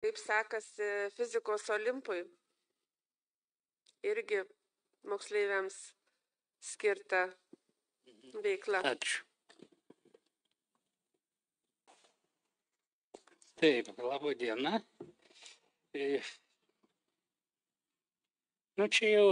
Kaip sekasi fizikos olimpui? Irgi moksleiviams skirta veikla. Ačiū. Taip, laba diena. Čia jau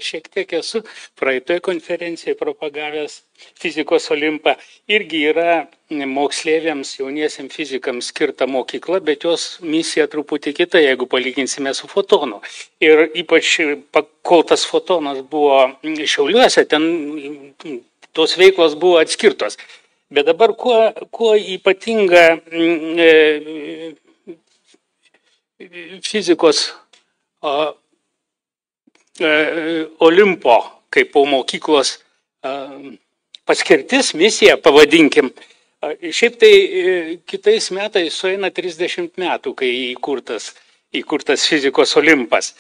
šiek tiek esu praeitoje konferencijoje propagavęs fizikos olimpą. Irgi yra moksleiviams, jauniesiams fizikams skirta mokykla, bet jos misija truputį kita, jeigu palyginsime su fotonu. Ir ypač, kol tas fotonas buvo Šiauliuose, ten tos veiklos buvo atskirtos. Bet dabar kuo ypatinga fizikos Olimpo kaip po mokyklos paskirtis, misija, pavadinkim. Šiaip tai kitais metais sueina 30 metų, kai įkurtas fizikos Olimpas.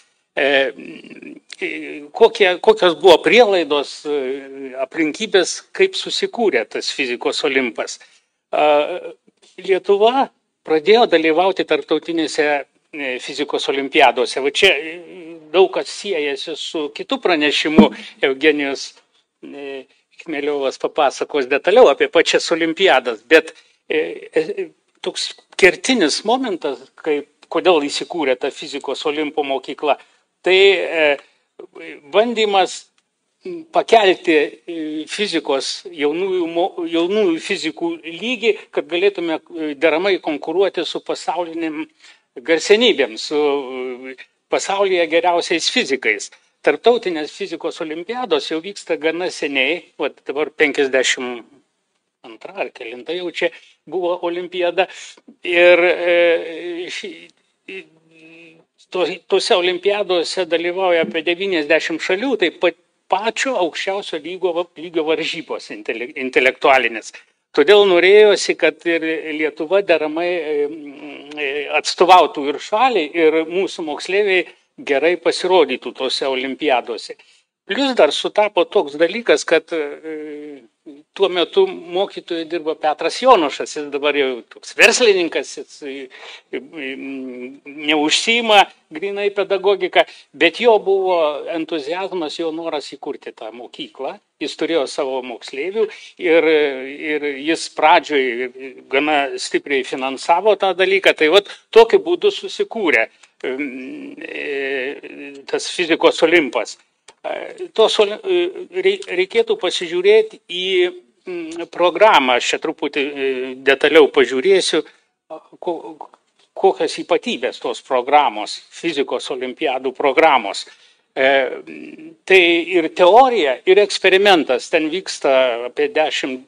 Kokios buvo prielaidos, aplinkybės, kaip susikūrė tas fizikos Olimpas. Lietuva pradėjo dalyvauti tarptautinėse fizikos olimpiadose. Va čia daug kas siejasi su kitu pranešimu. Eugenijus Chmeliovas papasakos detaliau apie pačias olimpiadas. Bet toks kertinis momentas, kodėl įsikūrė ta fizikos Olimpo mokykla, tai bandymas pakelti fizikos jaunųjų fizikų lygį, kad galėtume deramai konkuruoti su pasaulinėm garsenybėm, su pasaulyje geriausiais fizikais. Tarptautinės fizikos olimpiados jau vyksta gana seniai, dabar 52 ar kelinta jau čia buvo olimpiada. Ir tose olimpiadose dalyvauja apie 90 šalių, tai pačio aukščiausio lygio varžybos intelektualinės. Todėl norėjosi, kad ir Lietuva deramai atstovautų ir šaliai, ir mūsų moksleiviai gerai pasirodytų tose olimpiadose. Plius dar sutapo toks dalykas, kad tuo metu mokytoju dirbo Petras Jonušas, jis dabar jau toks verslininkas, jis neužsiima grinai pedagogiką, bet jo buvo entuziazmas, jo noras įkurti tą mokyklą. Jis turėjo savo moksleivių ir jis pradžioj gana stipriai finansavo tą dalyką. Tai tokiu būdu susikūrė tas fizikos Olimpas. Reikėtų pasižiūrėti į programą, aš čia truputį detaliau pažiūrėsiu, kokias ypatybės tos programos, fizikos olimpiadų programos. Tai ir teorija, ir eksperimentas, ten vyksta apie 10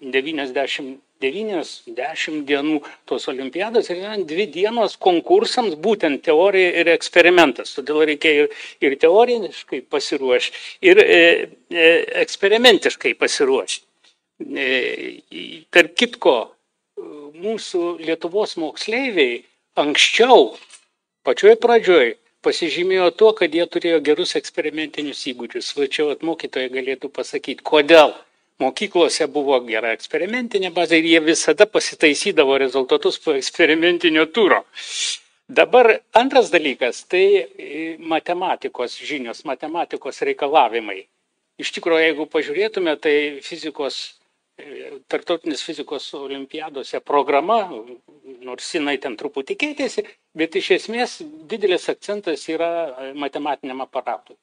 dienų tos olimpiados ir 2 dienos konkursams, būtent teorija ir eksperimentas. Todėl reikia ir teoriškai pasiruošti, ir eksperimentiškai pasiruošti. Tarp kitko, mūsų Lietuvos moksleiviai anksčiau, pačioj pradžioj, pasižymėjo tuo, kad jie turėjo gerus eksperimentinius įgūdžius. Va čia mokytojai galėtų pasakyti, kodėl mokyklose buvo gera eksperimentinė bazė ir jie visada pasitaisydavo rezultatus po eksperimentinio turo. Dabar antras dalykas, tai matematikos žinios, matematikos reikalavimai. Iš tikrųjų, jeigu pažiūrėtume, tai tarptautinės fizikos olimpiadose programa, nors jinai ten truputį keitėsi, bet iš esmės didelis akcentas yra matematiniam aparatui.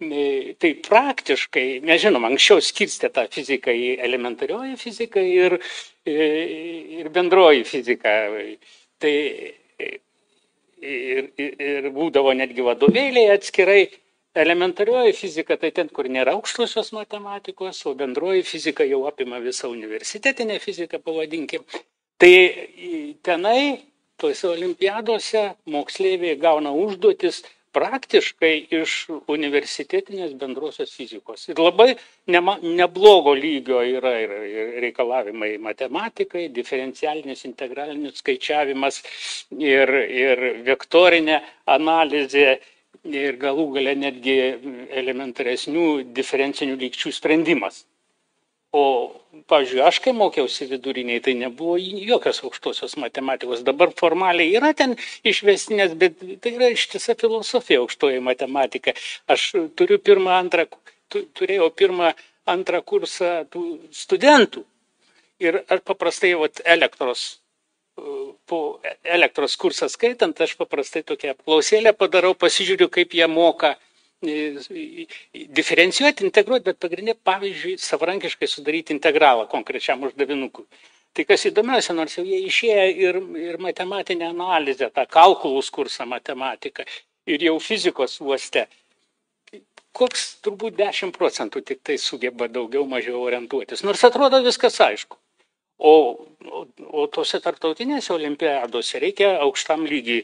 Tai praktiškai, mes žinom, anksčiau skirstė tą fiziką į elementarioji fiziką ir bendroji fizika. Tai ir būdavo netgi vadovėliai atskirai. Elementarioji fizika tai ten, kur nėra aukštosios matematikos, o bendroji fizika jau apima visą universitetinę fiziką, pavadinkim. Tai tenai, tose olimpiadose, moksleiviai gauna užduotis praktiškai iš universitetinės bendrosios fizikos. Ir labai neblogo lygio yra ir reikalavimai matematikai, diferencialinis, integralinis skaičiavimas ir vektorinė analizė. Ir galų gale netgi elementaresnių diferencinių lygčių sprendimas. O, pavyzdžiui, aš kai mokiausi viduriniai, tai nebuvo jokios aukštosios matematikos. Dabar formaliai yra ten išvestinės, bet tai yra ištisa filosofija aukštoji matematika. Aš turėjau pirmą, antrą kursą tų studentų. Ir aš paprastai po elektros kursą skaitant, aš paprastai tokią apklausėlę padarau, pasižiūriu, kaip jie moka diferencijuoti, integruoti, bet pagrindinė, pavyzdžiui, savarankiškai sudaryti integralą konkrečiam uždavinukui. Tai kas įdomiausia, nors jau jie išėję ir matematinę analizę, tą kalkulus kursą matematiką ir jau fizikos uoste, koks turbūt 10% tik tai sugeba daugiau mažiau orientuotis. Nors atrodo viskas aišku. O tose tarptautinėse olimpiadose reikia aukštam lygiai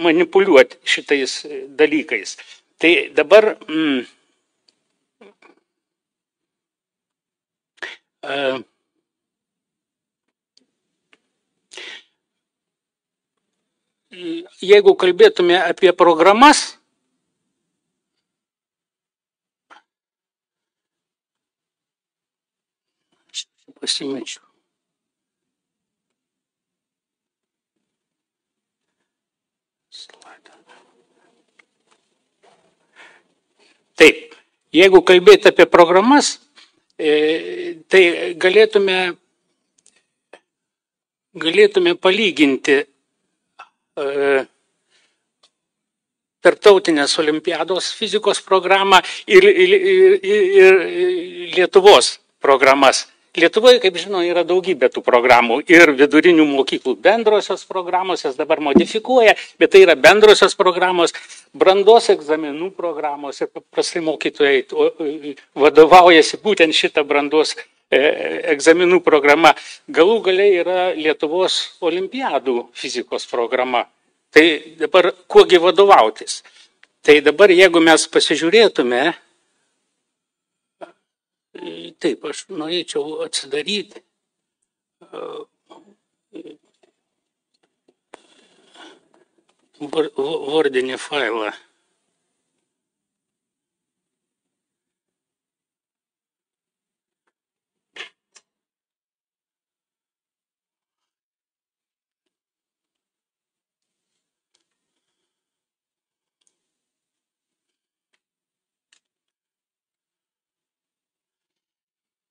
manipuliuoti šitais dalykais. Tai dabar jeigu kalbėtume apie programas, pasimečiau. Taip, jeigu kalbėti apie programas, tai galėtume palyginti tarptautinės olimpiados fizikos programą ir Lietuvos programas. Lietuvoje, kaip žinau, yra daugybė tų programų ir vidurinių mokyklų bendrosios programos, jas dabar modifikuoja, bet tai yra bendrosios programos, brandos egzaminų programos ir paprastai mokytojai vadovaujasi būtent šitą brandos egzaminų programa. Galų gale yra Lietuvos olimpiadų fizikos programa. Tai dabar kuogi vadovautis? Tai dabar, jeigu mes pasižiūrėtume, taip, aš norėčiau atsidaryti vordinį failą.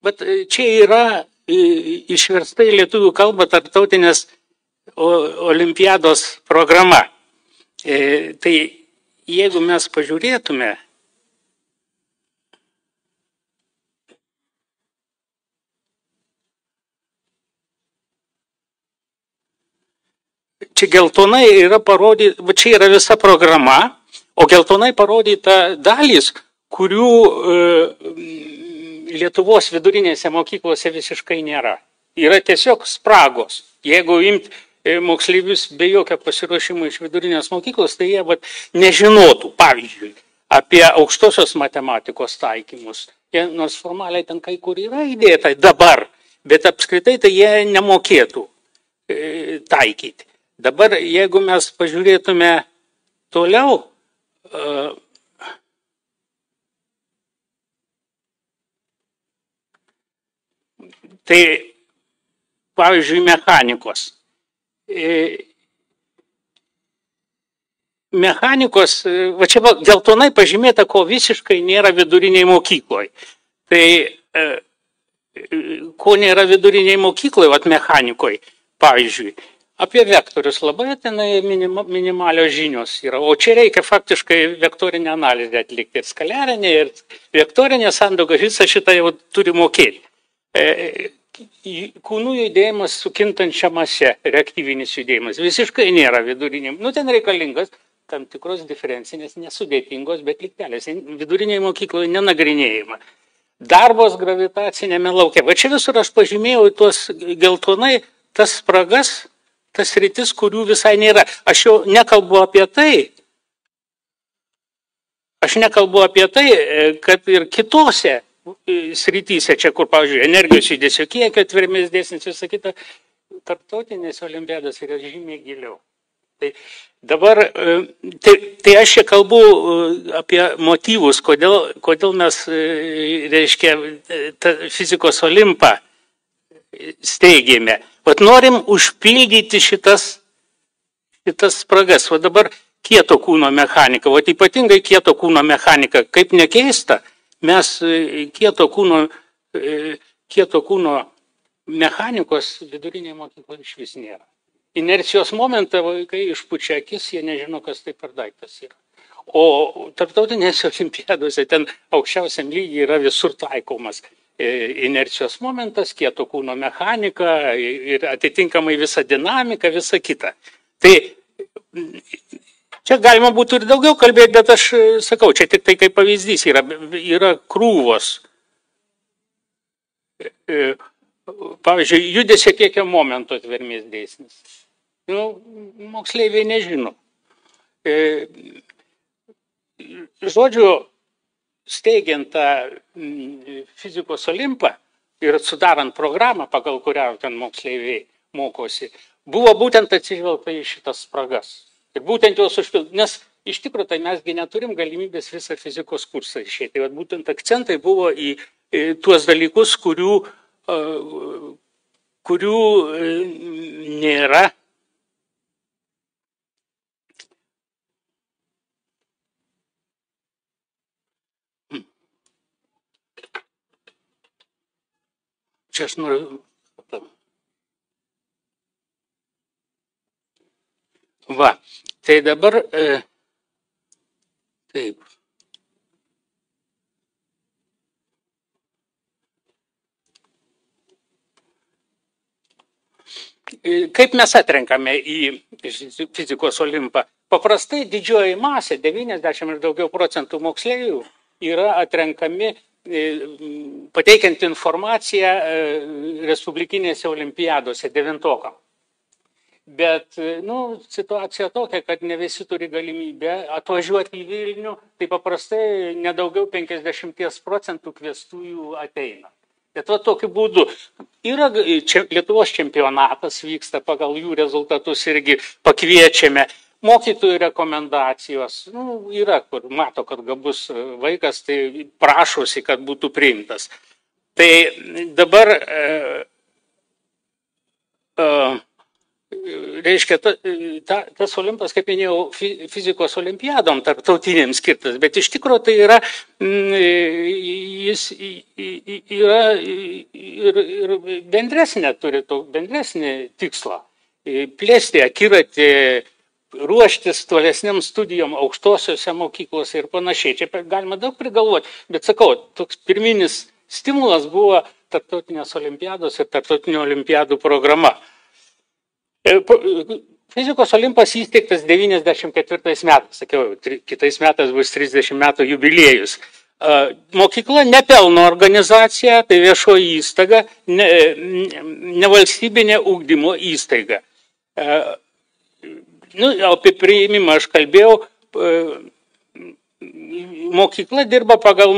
Bet čia yra išversta į lietuvių kalbą tarptautinės olimpiados programa. Tai jeigu mes pažiūrėtume, čia geltonai yra parodyta, čia yra visa programa, o geltonai parodyta dalys, kurių Lietuvos vidurinėse mokyklose visiškai nėra. Yra tiesiog spragos. Jeigu imti moksleivius be jokio pasiruošimo iš vidurinės mokyklos, tai jie nežinotų, pavyzdžiui, apie aukštosios matematikos taikymus. Nors formaliai ten kai kur yra įdėta dabar, bet apskritai tai jie nemokėtų taikyti. Dabar, jeigu mes pažiūrėtume toliau, tai, pavyzdžiui, mechanikos. Mechanikos, va čia geltonai pažymėta, ko visiškai nėra viduriniai mokykloje. Tai, ko nėra viduriniai mokykloje, va mechanikoje, pavyzdžiui, apie vektorius labai tenai minimalios žinios yra. O čia reikia faktiškai vektorinę analizę atlikti. Ir skaliarinė, ir vektorinė sandoga, visą šitą jau turi mokėti. Kūnų judėjimas su kintančia mase, reaktyvinis judėjimas, visiškai nėra viduriniai. Ten reikalingas tam tikros diferencinės, nesudėtingos, bet lygtelės. Viduriniai mokykloje nenagrinėjama. Darbos gravitacinėme lauke. Va čia visur aš pažymėjau tuos geltonai, tas spragas, tas sritis, kurių visai nėra. Aš jau nekalbu apie tai, kad ir kitose srityse, čia kur, pavyzdžiui, energijos judesio kiekio, tvermės dėsnis, visą kitą, tarptautinės olimpiados yra žymiai giliau. Tai dabar, tai aš čia kalbu apie motyvus, kodėl mes, reiškia, fizikos olimpą steigėme. Vat norim užpildyti šitas spragas. O dabar kieto kūno mechanika, o ypatingai kieto kūno mechanika, kaip nekeista, mes kieto kūno mechanikos vidurinėje mokykloje iš vis nėra. Inercijos momentą vaikai išpučia akis, jie nežino, kas tai per daiktas yra. O tarptautinėse olimpiadose ten aukščiausiam lygiai yra visur taikomas inercijos momentas, kieto kūno mechanika ir atitinkamai visa dinamika, visa kita. Tai čia galima būtų ir daugiau kalbėti, bet aš sakau, čia tik tai kaip pavyzdys yra krūvos. Pavyzdžiui, judesio kiekio momento atvermės dėsnis. Moksleiviai nežino. Žodžiu, steigiant tą fizikos olimpą ir sudarant programą, pagal kurią ten moksleiviai mokosi, buvo būtent atsižvelgta į šitas spragas. Ir būtent jos užpildyti, nes iš tikrųjų tai mesgi neturim galimybės visą fizikos kursą išėti. Tai būtent akcentai buvo į tuos dalykus, kurių nėra. Čia aš noriu. Va, tai dabar taip. Kaip mes atrenkame į fizikos olimpą? Paprastai didžioji masė, 90 ir daugiau procentų moksleivių, yra atrenkami pateikiant informaciją respublikinėse olimpiadose 9-okam. Bet situacija tokia, kad ne visi turi galimybę atvažiuoti į Vilnių, tai paprastai nedaugiau 50 procentų kviestųjų ateina. Bet va tokiu būdu yra Lietuvos čempionatas vyksta, pagal jų rezultatus irgi pakviečiame. Mokytojų rekomendacijos, yra, kur mato, kad gabus vaikas, tai prašosi, kad būtų priimtas. Tai dabar, reiškia, tas olimpas, kaip minėjau, fizikos olimpiadom tarptautinėm skirtas, bet iš tikrųjų tai yra, jis yra ir bendresnė, turi bendresnį tikslą. Plėsti akiratį, ruoštis tolesniam studijom aukštosiuose mokyklose ir panašiai. Čia galima daug prigalvoti, bet sakau, toks pirminis stimulas buvo tarptautinės olimpiados ir tarptautinio olimpiadų programa. Fizikos olimpas įsteigtas 94 metais, sakiau, kitais metais bus 30 metų jubiliejus. Mokykla nepelno organizacija, tai viešoji įstaiga, nevalstybinė ugdymo įstaiga. Apie priėmimą aš kalbėjau, mokykla dirba pagal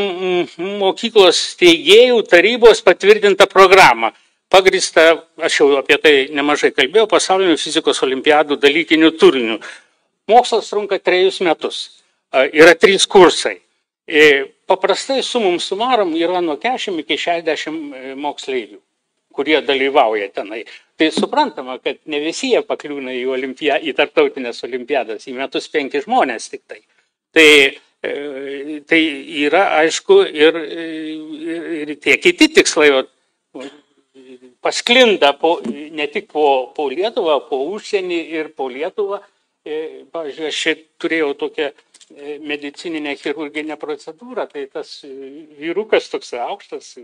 mokyklos steigėjų tarybos patvirtintą programą. Pagrįsta, aš jau apie tai nemažai kalbėjau, pasaulinių fizikos olimpiadų dalykinių turinių. Mokslas trunka 3 metus, yra 3 kursai. Paprastai sumum sumarum yra nuo 40 iki 60 moksleivių, kurie dalyvauja tenai. Tai suprantama, kad ne visi jie pakliūna į tarptautinės olimpiadas, į metus 5 žmonės tik tai. Tai yra, aišku, ir tie kiti tikslai pasklinda ne tik po Lietuvą, po užsienį ir po Lietuvą. Pavyzdžiui, aš turėjau tokią medicininę chirurginę procedūrą, tai tas vyrukas toks aukštas,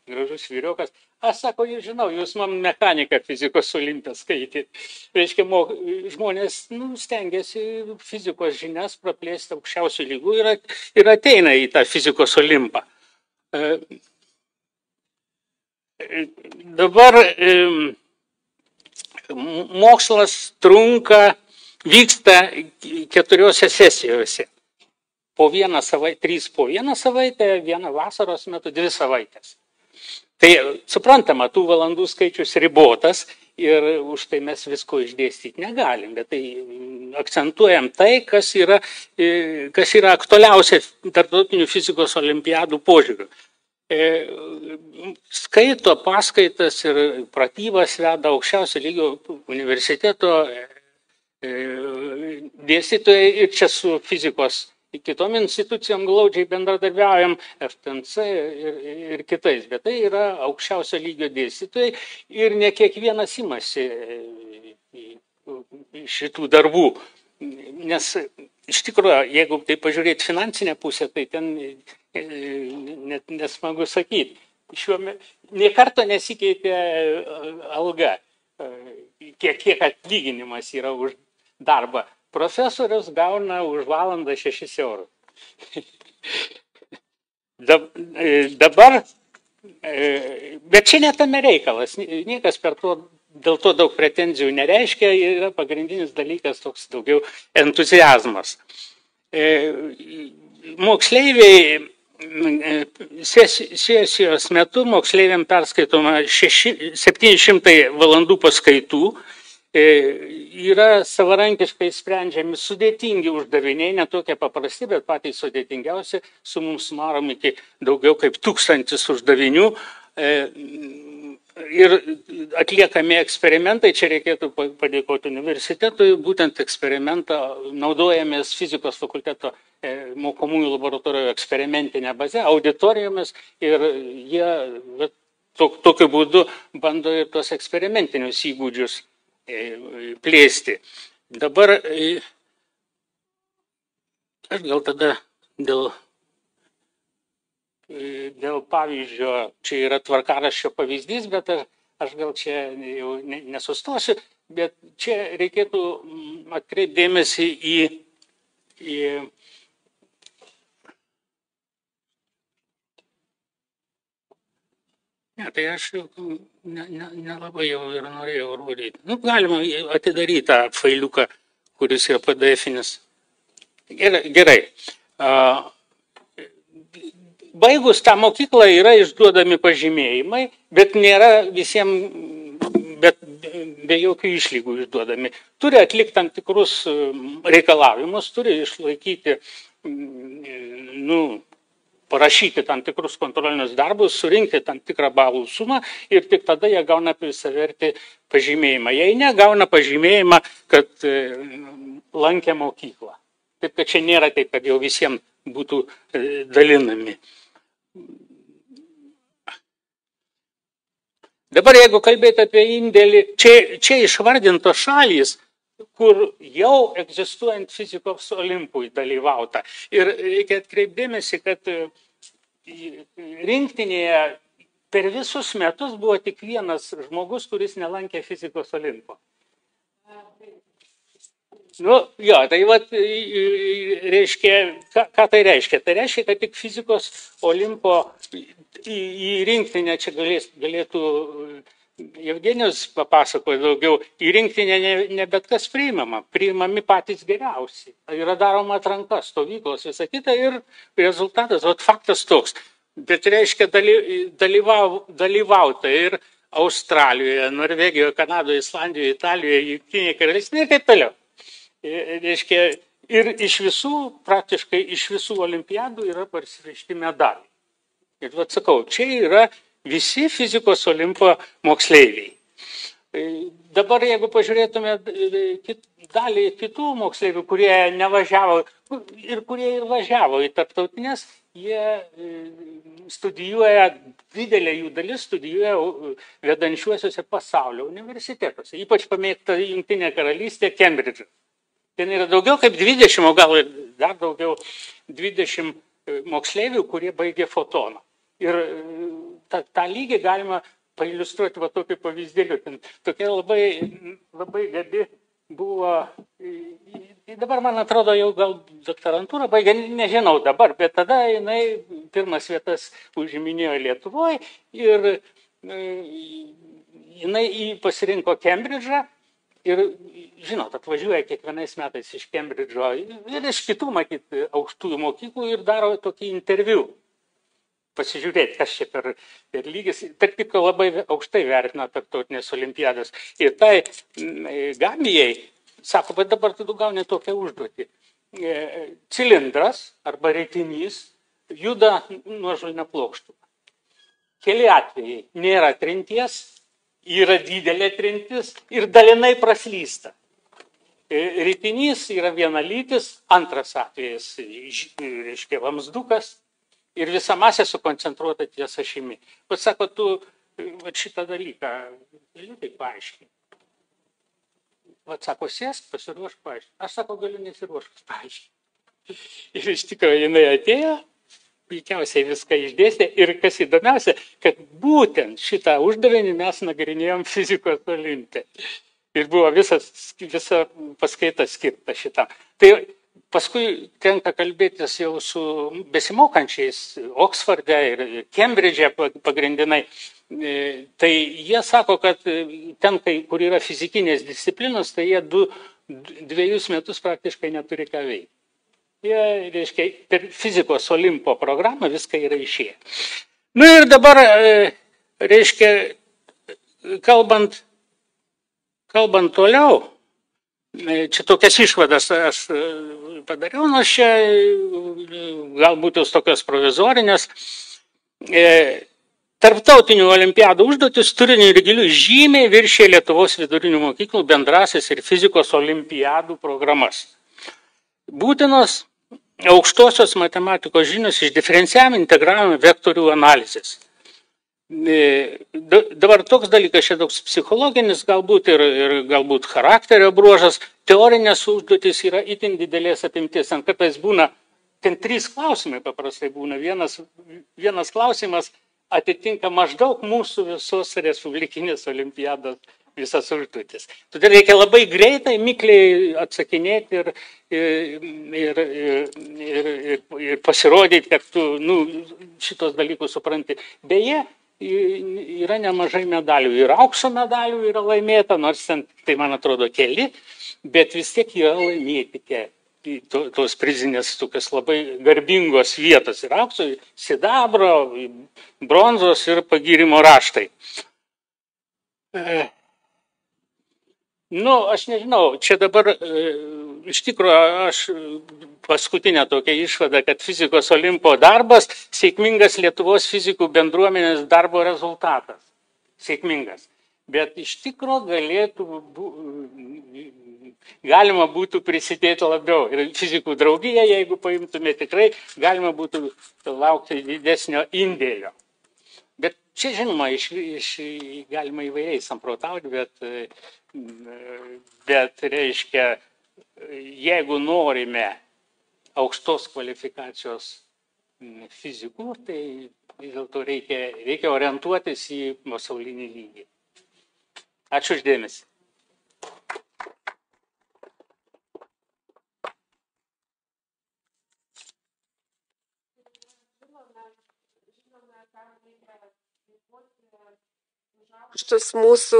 gražus vyriukas, aš sako, žinau, jūs man mechaniką fizikos olimpę skaitėt. Reiškia, žmonės stengiasi fizikos žinias praplėsti aukščiausių lygų ir ateina į tą fizikos olimpą. Dabar mokslas vyksta 4 sesijose. Po 1 savaitę, 3 po 1 savaitę, 1 vasaros metu, 2 savaitės. Tai suprantama, tų valandų skaičius ribotas ir už tai mes visko išdėstyti negalim, bet tai akcentuojam tai, kas yra aktualiausia tarptautinių fizikos olimpiadų požiūrių. Skaito paskaitas ir pratybas veda aukščiausio lygio universiteto dėstytojai ir čia su fizikos kitom institucijom glaudžiai bendradarbiaujam, FTNC ir kitais, bet tai yra aukščiausio lygio dėstytojai ir ne kiekvienas imasi šitų darbų, nes iš tikrųjų, jeigu tai pažiūrėti finansinę pusę, tai ten net nesmagu sakyti. Nė karto nesikeitė alga, kiek atlyginimas yra už darbą. Profesorius gauna už valandą 6 eurų. Dabar, bet čia netame reikalas, niekas dėl to daug pretenzijų nereiškia, yra pagrindinis dalykas toks daugiau entuziazmas. Moksleiviai sesijos metu moksleiviam perskaitoma 700 valandų paskaitų, yra savarankiškai sprendžiami sudėtingi uždaviniai, netokie paprasti, bet patys sudėtingiausi, su mums marom iki daugiau kaip 1000 uždavinių ir atliekami eksperimentai, čia reikėtų padėkoti universitetui, būtent eksperimentą naudojamės fizikos fakulteto mokomųjų laboratorijų eksperimentinę bazę, auditorijomis ir jie tokiu būdu bando ir tos eksperimentinius įgūdžius plėsti. Dabar aš gal tada dėl pavyzdžio, čia yra tvarkaraščio pavyzdys, bet aš gal čia jau nesustosiu, bet čia reikėtų atkreipdėmėsi į ne, tai aš nelabai jau ir norėjau rodyti. Galima atidaryti tą failiuką, kuris yra PDF-inis. Gerai. Baigus tą mokyklą yra išduodami pažymėjimai, bet nėra visiems, bet be jokių išlygų išduodami. Turi atlikti tam tikrus reikalavimus, turi išlaikyti, parašyti tam tikrus kontrolinius darbus, surinkti tam tikrą balų sumą ir tik tada jie gauna visavertį pažymėjimą. Jei negauna pažymėjimą, kad lankė mokyklą. Taip, kad čia nėra taip, kad jau visiems būtų dalinami. Dabar jeigu kalbėti apie indėlį, čia išvardintos šalys, kur jau egzistuojant fizikos olimpui dalyvauta. Ir reikia atkreipdėmėsi, kad rinktinėje per visus metus buvo tik vienas žmogus, kuris nelankė fizikos olimpo. Tai reiškia, ką tai reiškia? Tai reiškia, kad tik fizikos olimpo į rinktinę čia galėtų Evgenijus papasakoja daugiau, į rinktinę ne bet kas priimami patys geriausi. Yra daroma atranka, stovyklos, visa kita ir rezultatas, faktas toks. Bet reiškia dalyvauta ir Australijoje, Norvegijoje, Kanadoje, Islandijoje, Italijoje, Jungtinėje karalystėje ir taip toliau. Reiškia, ir praktiškai iš visų olimpiadų yra parsivežti medaliai. Ir sakau, čia yra visi fizikos olimpo moksleiviai. Dabar, jeigu pažiūrėtume dalį kitų moksleivių, kurie nevažiavo ir kurie ir važiavo į tarptautinės, jie studijuoja, didelė jų dalis studijuoja vedančiuosiuose pasaulio universitetuose. Ypač pamėgta Jungtinė karalystė, Kembridžas. Ten yra daugiau kaip 20, o gal ir dar daugiau 20 moksleivių, kurie baigė fotoną. Ir tą lygį galima pailiustruoti tokiu pavyzdėliu. Tokia labai gabi buvo, dabar man atrodo jau gal doktorantūrą baigė, nežinau dabar, bet tada jinai pirmas vietas užiminėjo Lietuvoje ir jinai pasirinko Kembridžą. Ir, žinot, atvažiuoja kiekvienais metais iš Kembridžo ir iš kitų, matyt, aukštųjų mokyklų ir daro tokį interviu. Pasižiūrėti, kas čia per lygis. Tarp kitko labai aukštai vertina tarptautinės olimpiadas. Ir tai Gambijai sako, bet dabar tu gauni tokią užduotį. Cilindras arba ritinys juda nuožuline plokštuma. Keli atvejai nėra trinties, yra didelė trintis ir dalinai praslysta. Ritinys yra vienalytis, antras atvejas, reiškia, vamzdukas ir visa masė sukoncentruota ties ašimi. Bet sako, tu šitą dalyką gali tai paaiškinti. Vat sako, sėsk, pasiruošk paaiškinti. Aš sako, galiu nesiruoškus paaiškinti. Ir iš tikrųjų jinai atėjo, puikiausiai viską išdėstė ir kas įdomiausia, kad būtent šitą uždavinį mes nagrinėjom fizikos olimpe. Ir buvo visa paskaita skirta šitam. Tai paskui tenka kalbėtis jau su besimokančiais Oksforde ir Kembridže pagrindinai. Tai jie sako, kad ten, kur yra fizikinės disciplinos, tai jie 2 metus praktiškai neturi ką veikti. Jie, reiškia, per fizikos olimpo programą viską yra išėję. Nu ir dabar, reiškia, kalbant toliau, čia tokias išvadas aš padariau, nors čia galbūt jos tokios provizorinės. Tarptautinių olimpiadų užduotis turiniu ir giliu žymiai viršė Lietuvos vidurinių mokyklų bendrasis ir fizikos olimpiadų programas. Būtinos aukštosios matematikos žinios iš diferencijavimo, integravimo, vektorių analizės. Dabar toks dalykas, čia toks psichologinis galbūt ir galbūt charakterio bruožas, teorinės užduotis yra itin didelės apimties. Ant kartais būna, ten 3 klausimai paprastai būna, vienas klausimas atitinka maždaug mūsų visos respublikinės olimpiados visas užduotis. Todėl reikia labai greitai, mikliai atsakinėti ir pasirodyti, kad tu šitos dalykus supranti. Beje, yra nemažai medalių. Ir aukso medalių yra laimėta, nors ten, tai man atrodo, keli, bet vis tiek yra laimėti tos prizinės tokios labai garbingos vietos. Ir aukso, sidabro, bronzos ir pagyrimo raštai. Aš nežinau, čia dabar iš tikrųjų aš paskutinę tokią išvadą, kad fizikos olimpo darbas sėkmingas Lietuvos fizikų bendruomenės darbo rezultatas. Sėkmingas. Bet iš tikrųjų galima būtų prisidėti labiau. Ir fizikų draugija, jeigu paimtume, tikrai galima būtų laukti didesnio indėlio. Bet čia, žinoma, galima įvairiai samprotauti, bet reiškia, jeigu norime aukštos kvalifikacijos fizikų, tai vis dėlto reikia orientuotis į pasaulinį lygį. Ačiū uždėmesi. Štus mūsų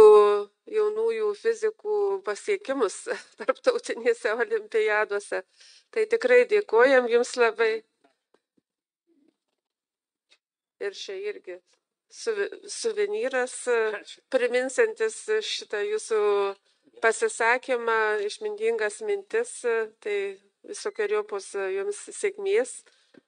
jaunųjų fizikų pasiekimus tarptautinėse olimpiadose. Tai tikrai dėkojam jums labai. Ir čia irgi suvenyras, priminsantis šitą jūsų pasisakymą, išmintingas mintis, tai visokiojopos jums sėkmės.